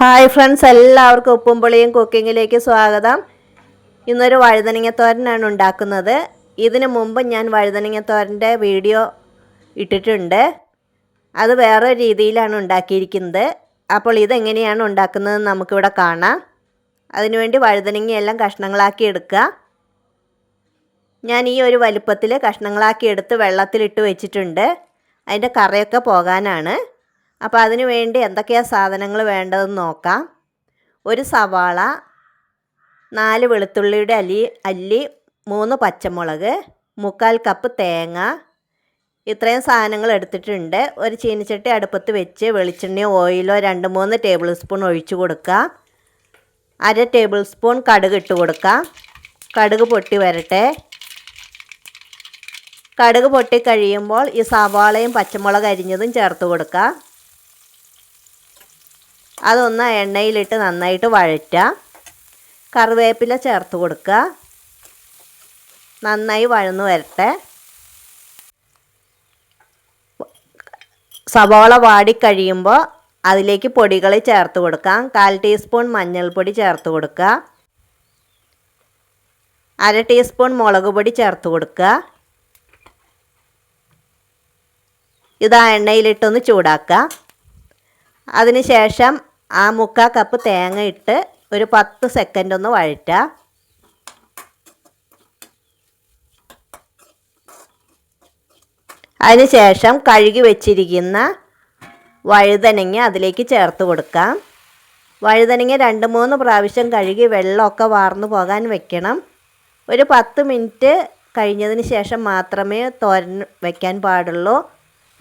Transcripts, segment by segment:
Hi friends, എല്ലാവർക്കും ഉപ്പും പുളിയും കുക്കിങ്ങിലേക്ക് സ്വാഗതം. ഇന്നൊരു വഴുതനങ്ങത്തോരനാണ് ഉണ്ടാക്കുന്നത്. ഇതിനു മുമ്പ് ഞാൻ വഴുതനങ്ങത്തോരൻ്റെ വീഡിയോ ഇട്ടിട്ടുണ്ട്. അത് വേറെ രീതിയിലാണ് ഉണ്ടാക്കിയിരിക്കുന്നത്. അപ്പോൾ ഇതെങ്ങനെയാണ് ഉണ്ടാക്കുന്നത് നമുക്കിവിടെ കാണാം. അതിനുവേണ്ടി വഴുതനങ്ങയെല്ലാം കഷ്ണങ്ങളാക്കി എടുക്കുക. ഞാൻ ഈ ഒരു വലുപ്പത്തിൽ കഷ്ണങ്ങളാക്കി എടുത്ത് വെള്ളത്തിലിട്ട് വെച്ചിട്ടുണ്ട്. അതിൻ്റെ കറയൊക്കെ പോകാനാണ്. അപ്പോൾ അതിനു വേണ്ടി എന്തൊക്കെയാണ് സാധനങ്ങൾ വേണ്ടതെന്ന് നോക്കാം. ഒരു സവാള, 4 വെളുത്തുള്ളിയുടെ അല്ലി, 3 പച്ചമുളക്, 1/4 കപ്പ് തേങ്ങ, ഇത്രയും സാധനങ്ങൾ എടുത്തിട്ടുണ്ട്. ഒരു ചീനിച്ചട്ടി അടുപ്പത്ത് വെച്ച് വെളിച്ചെണ്ണയോ ഓയിലോ 2-3 ടേബിൾ സ്പൂൺ ഒഴിച്ചു കൊടുക്കുക. 1/2 ടേബിൾ സ്പൂൺ കടുക് ഇട്ട് കൊടുക്കുക. കടുക് പൊട്ടി വരട്ടെ. കടുക് പൊട്ടി കഴിയുമ്പോൾ ഈ സവാളയും പച്ചമുളക് അരിഞ്ഞതും ചേർത്ത് കൊടുക്കുക. അതൊന്ന് എണ്ണയിലിട്ട് നന്നായിട്ട് വഴറ്റുക. കറിവേപ്പില ചേർത്ത് കൊടുക്കുക. നന്നായി വഴന്നു വരട്ടെ. സവാള വാടിക്കഴിയുമ്പോൾ അതിലേക്ക് പൊടികൾ ചേർത്ത് കൊടുക്കാം. 1/4 ടീസ്പൂൺ മഞ്ഞൾപ്പൊടി ചേർത്ത് കൊടുക്കുക. 1/2 ടീസ്പൂൺ മുളക് പൊടി ചേർത്ത് കൊടുക്കുക. ഇത് ആ എണ്ണയിലിട്ടൊന്ന് ചൂടാക്കുക. അതിനുശേഷം ആ 1/4 കപ്പ് തേങ്ങ ഇട്ട് ഒരു 10 സെക്കൻഡ് ഒന്ന് വഴറ്റുക. അതിനുശേഷം കഴുകി വെച്ചിരിക്കുന്ന വഴുതനങ്ങ അതിലേക്ക് ചേർത്ത് കൊടുക്കാം. വഴുതനങ്ങ 2-3 പ്രാവശ്യം കഴുകി വെള്ളമൊക്കെ വാർന്നു പോകാൻ വെക്കണം. ഒരു 10 മിനിറ്റ് കഴിഞ്ഞതിന് ശേഷം മാത്രമേ തോരൻ വയ്ക്കാൻ പാടുള്ളൂ.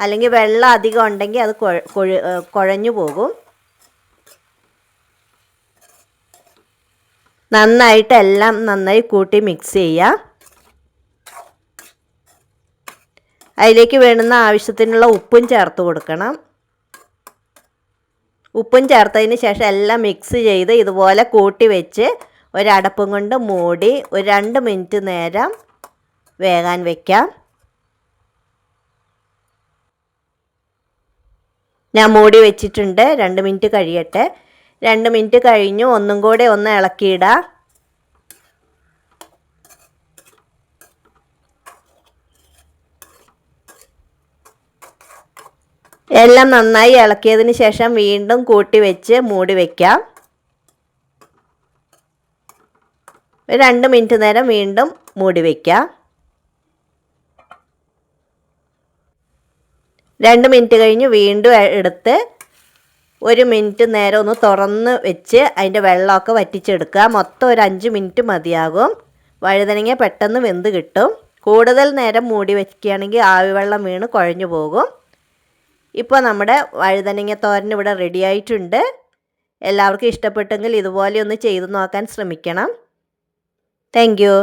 അല്ലെങ്കിൽ വെള്ളം അധികം ഉണ്ടെങ്കിൽ അത് കുഴഞ്ഞു പോകും. നന്നായിട്ട് നന്നായി കൂട്ടി മിക്സ് ചെയ്യുക. അതിലേക്ക് വേണ്ടുന്ന ആവശ്യത്തിനുള്ള ഉപ്പും ചേർത്ത് കൊടുക്കണം. ഉപ്പും ചേർത്തതിന് ശേഷം എല്ലാം മിക്സ് ചെയ്ത് ഇതുപോലെ കൂട്ടി വെച്ച് ഒരടപ്പും കൊണ്ട് മൂടി ഒരു 2 മിനിറ്റ് നേരം വേകാൻ വയ്ക്കാം. ഞാൻ മൂടി വെച്ചിട്ടുണ്ട്. 2 മിനിറ്റ് കഴിയട്ടെ. 2 മിനിറ്റ് കഴിഞ്ഞു. ഒന്നും കൂടെ ഒന്ന് ഇളക്കിയിടാം. എല്ലാം നന്നായി ഇളക്കിയതിന് ശേഷം വീണ്ടും കൂട്ടി വെച്ച് മൂടി വയ്ക്കാം. 2 മിനിറ്റ് നേരം വീണ്ടും മൂടി വയ്ക്കാം. 2 മിനിറ്റ് കഴിഞ്ഞ് വീണ്ടും എടുത്ത് 1 മിനിറ്റ് നേരം ഒന്ന് തുറന്ന് വെച്ച് അതിൻ്റെ വെള്ളമൊക്കെ വറ്റിച്ചെടുക്കുക. മൊത്തം ഒരു 5 മിനിറ്റ് മതിയാകും. വഴുതനങ്ങ പെട്ടെന്ന് വെന്ത് കിട്ടും. കൂടുതൽ നേരം മൂടി വയ്ക്കുകയാണെങ്കിൽ ആവിവെള്ളം വീണ് കുഴഞ്ഞു പോകും. ഇപ്പോൾ നമ്മുടെ വഴുതനങ്ങ തോരൻ ഇവിടെ റെഡി ആയിട്ടുണ്ട്. എല്ലാവർക്കും ഇഷ്ടപ്പെട്ടെങ്കിൽ ഇതുപോലെ ഒന്ന് ചെയ്തു നോക്കാൻ ശ്രമിക്കണം. Thank you.